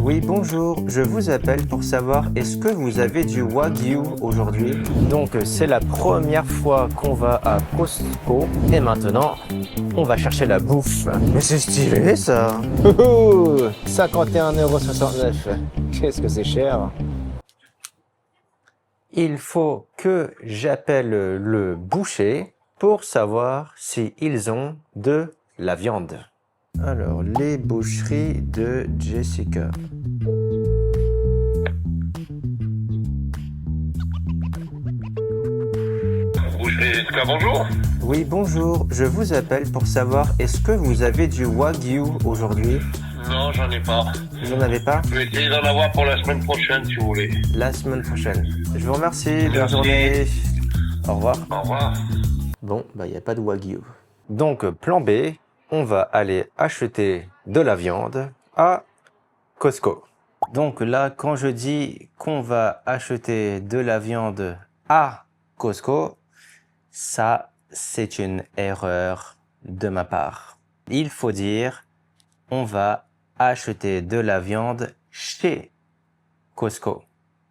Oui, bonjour, je vous appelle pour savoir est-ce que vous avez du Wagyu aujourd'hui? Donc c'est la première fois qu'on va à Costco et maintenant on va chercher la bouffe. Mais c'est stylé ça! 51,69 €. Qu'est-ce que c'est cher! Il faut que j'appelle le boucher pour savoir s'ils ont de la viande. Alors, les boucheries de Jessica. Boucherie Jessica, bonjour. Oui, bonjour. Je vous appelle pour savoir est-ce que vous avez du Wagyu aujourd'hui? Non, j'en ai pas. Vous n'en avez pas? Je vais essayer d'en avoir pour la semaine prochaine si vous voulez. La semaine prochaine. Je vous remercie. Bonne Merci. journée. Au revoir. Au revoir. Bon, bah, il n'y a pas de Wagyu. Donc, plan B, on va aller acheter de la viande à Costco. Donc là, quand je dis qu'on va acheter de la viande à Costco, ça, c'est une erreur de ma part. Il faut dire, on va acheter de la viande chez Costco.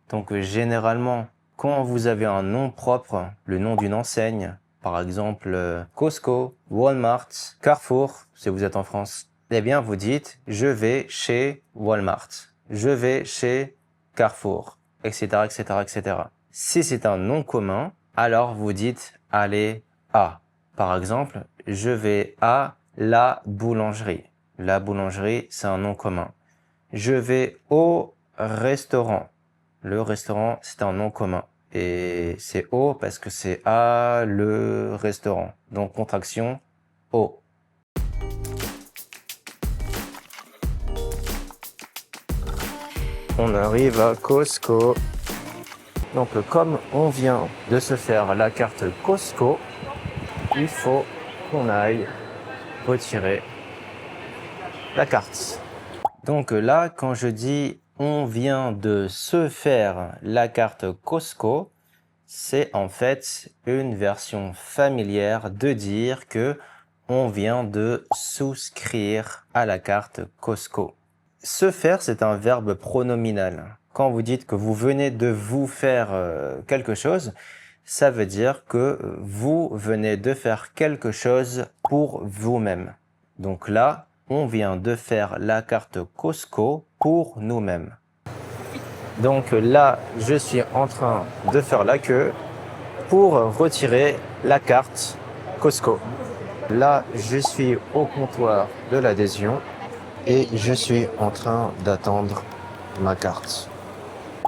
Donc généralement, quand vous avez un nom propre, le nom d'une enseigne, par exemple Costco, Walmart, Carrefour, si vous êtes en France, eh bien vous dites je vais chez Walmart, je vais chez Carrefour, etc., etc., etc. Si c'est un nom commun, alors vous dites allez à. Par exemple, je vais à la boulangerie. La boulangerie, c'est un nom commun. Je vais au restaurant. Le restaurant, c'est un nom commun. Et c'est au parce que c'est à le restaurant. Donc contraction au. On arrive à Costco. Donc comme on vient de se faire la carte Costco, il faut qu'on aille retirer la carte. Donc là, quand je dis on vient de se faire la carte Costco, c'est en fait une version familière de dire que on vient de souscrire à la carte Costco. Se faire, c'est un verbe pronominal. Quand vous dites que vous venez de vous faire quelque chose, ça veut dire que vous venez de faire quelque chose pour vous-même. Donc là, on vient de faire la carte Costco pour nous-mêmes. Donc là, je suis en train de faire la queue pour retirer la carte Costco. Là, je suis au comptoir de l'adhésion et je suis en train d'attendre ma carte.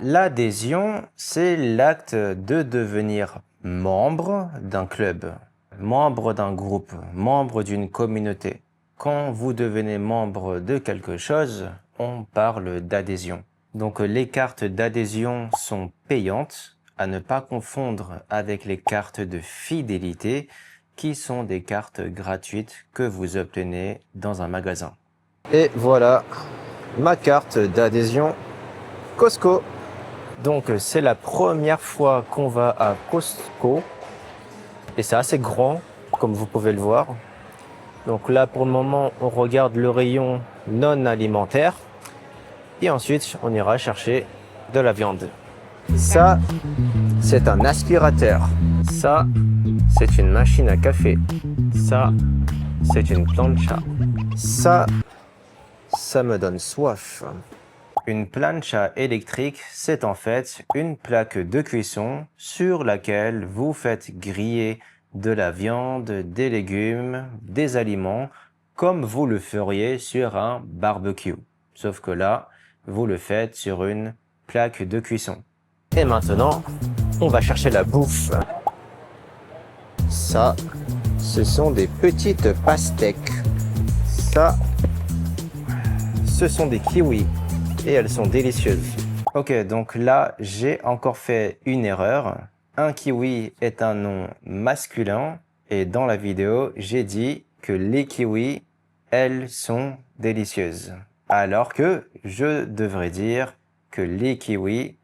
L'adhésion, c'est l'acte de devenir membre d'un club, membre d'un groupe, membre d'une communauté. Quand vous devenez membre de quelque chose, on parle d'adhésion. Donc les cartes d'adhésion sont payantes, à ne pas confondre avec les cartes de fidélité, qui sont des cartes gratuites que vous obtenez dans un magasin. Et voilà ma carte d'adhésion Costco. Donc c'est la première fois qu'on va à Costco et c'est assez grand comme vous pouvez le voir. Donc là pour le moment on regarde le rayon non alimentaire et ensuite on ira chercher de la viande. Ça c'est un aspirateur. Ça c'est une machine à café. Ça c'est une plancha. Ça me donne soif. Une plancha électrique, c'est en fait une plaque de cuisson sur laquelle vous faites griller de la viande, des légumes, des aliments, comme vous le feriez sur un barbecue. Sauf que là, vous le faites sur une plaque de cuisson. Et maintenant, on va chercher la bouffe. Ça, ce sont des petites pastèques. Ça, ce sont des kiwis. Et elles sont délicieuses. Ok, donc là, j'ai encore fait une erreur. Un kiwi est un nom masculin et dans la vidéo, j'ai dit que les kiwis, elles sont délicieuses. Alors que je devrais dire que les kiwis,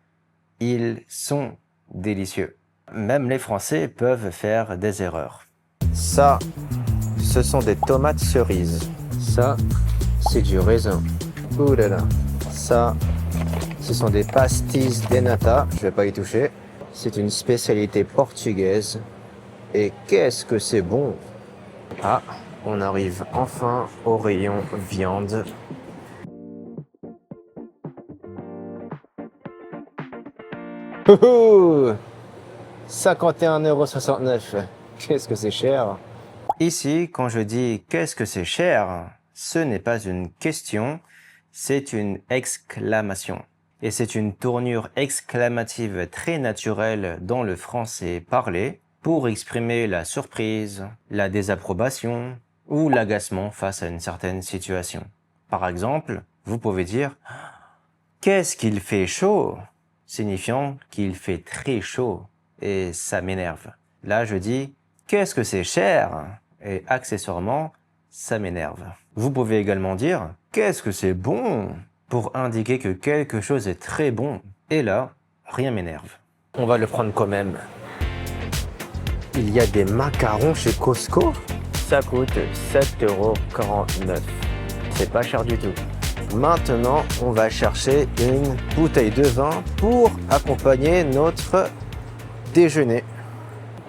ils sont délicieux. Même les Français peuvent faire des erreurs. Ça, ce sont des tomates cerises. Ça, c'est du raisin. Ouh là là. Ça, ce sont des pastilles de nata. Je vais pas y toucher. C'est une spécialité portugaise. Et qu'est-ce que c'est bon! Ah, on arrive enfin au rayon viande. Ouhou, 51,69 €. Qu'est-ce que c'est cher! Ici, quand je dis qu'est-ce que c'est cher, ce n'est pas une question, c'est une exclamation. Et c'est une tournure exclamative très naturelle dans le français parlé pour exprimer la surprise, la désapprobation ou l'agacement face à une certaine situation. Par exemple, vous pouvez dire « Qu'est-ce qu'il fait chaud ?» signifiant qu'il fait très chaud et ça m'énerve. Là, je dis « Qu'est-ce que c'est cher ?» et accessoirement, ça m'énerve. Vous pouvez également dire « Qu'est-ce que c'est bon ?» pour indiquer que quelque chose est très bon. Et là, rien m'énerve. On va le prendre quand même. Il y a des macarons chez Costco. Ça coûte 7,49 €. C'est pas cher du tout. Maintenant, on va chercher une bouteille de vin pour accompagner notre déjeuner.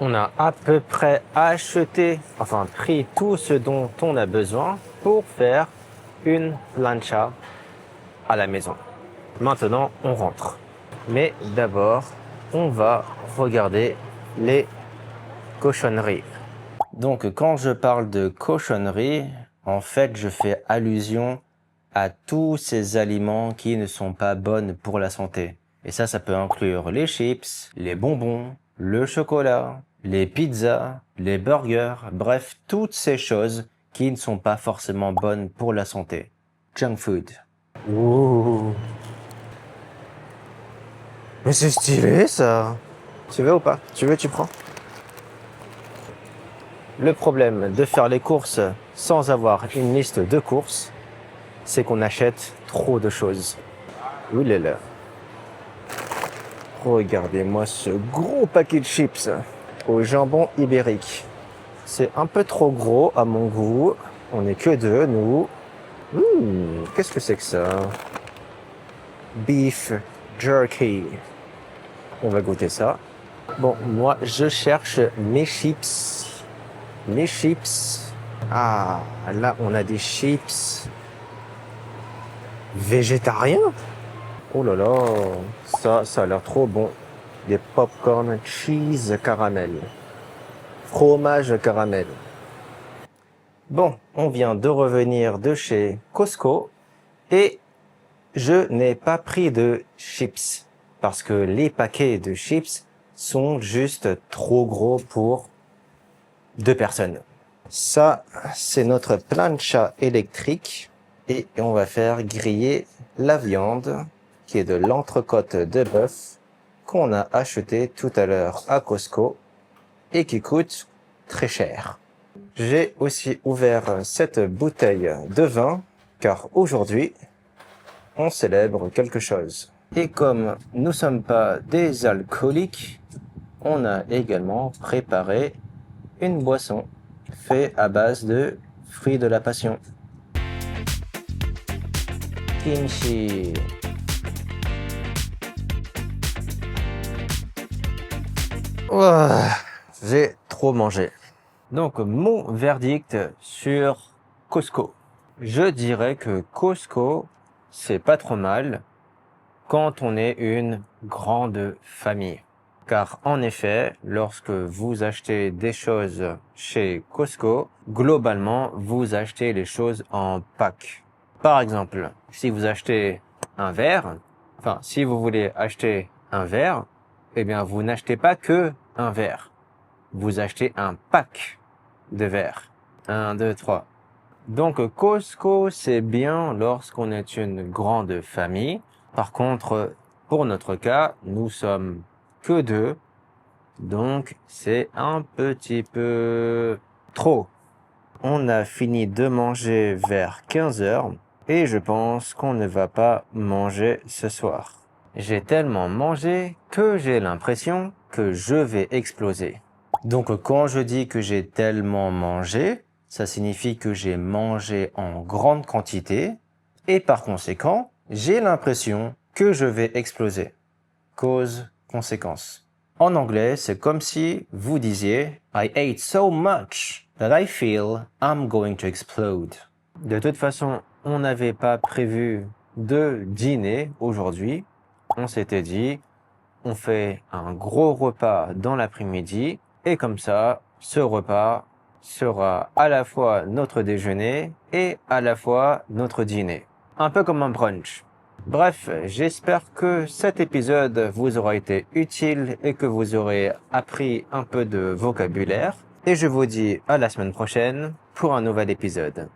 On a à peu près acheté, enfin pris tout ce dont on a besoin pour faire une plancha à la maison. Maintenant, on rentre. Mais d'abord, on va regarder les cochonneries. Donc, quand je parle de cochonneries, en fait, je fais allusion à tous ces aliments qui ne sont pas bons pour la santé. Et ça peut inclure les chips, les bonbons, le chocolat, les pizzas, les burgers, bref, toutes ces choses qui ne sont pas forcément bonnes pour la santé. Junk food. Ouh. Mais c'est stylé ça. Tu veux ou pas? Tu veux, tu prends. Le problème de faire les courses sans avoir une liste de courses, c'est qu'on achète trop de choses. Oui, là. Regardez-moi ce gros paquet de chips au jambon ibérique. C'est un peu trop gros à mon goût. On n'est que deux, nous. Qu'est-ce que c'est que ça? Beef jerky. On va goûter ça. Bon, moi, je cherche mes chips. Mes chips. Ah, là, on a des chips végétariens. Oh là là, ça a l'air trop bon. Des popcorn cheese caramel. Fromage caramel. Bon, on vient de revenir de chez Costco et je n'ai pas pris de chips parce que les paquets de chips sont juste trop gros pour 2 personnes. Ça, c'est notre plancha électrique et on va faire griller la viande qui est de l'entrecôte de bœuf qu'on a acheté tout à l'heure à Costco et qui coûte très cher. J'ai aussi ouvert cette bouteille de vin car aujourd'hui, on célèbre quelque chose. Et comme nous ne sommes pas des alcooliques, on a également préparé une boisson faite à base de fruits de la passion. Kimchi. Oh, j'ai trop mangé. Donc, mon verdict sur Costco. Je dirais que Costco, c'est pas trop mal quand on est une grande famille. Car en effet, lorsque vous achetez des choses chez Costco, globalement, vous achetez les choses en pack. Par exemple, si vous achetez un verre, si vous voulez acheter un verre, eh bien, vous n'achetez pas que un verre. Vous achetez un pack de verres. 1, 2, 3. Donc, Costco, c'est bien lorsqu'on est une grande famille. Par contre, pour notre cas, nous sommes que 2. Donc, c'est un petit peu trop. On a fini de manger vers 15 h et je pense qu'on ne va pas manger ce soir. J'ai tellement mangé que j'ai l'impression que je vais exploser. Donc, quand je dis que j'ai tellement mangé, ça signifie que j'ai mangé en grande quantité et par conséquent, J'ai l'impression que je vais exploser. Cause, conséquence. En anglais, c'est comme si vous disiez I ate so much that I feel I'm going to explode. De toute façon, on n'avait pas prévu de dîner aujourd'hui. On s'était dit, on fait un gros repas dans l'après-midi et comme ça, ce repas sera à la fois notre déjeuner et à la fois notre dîner. Un peu comme un brunch. Bref, j'espère que cet épisode vous aura été utile et que vous aurez appris un peu de vocabulaire. Et je vous dis à la semaine prochaine pour un nouvel épisode.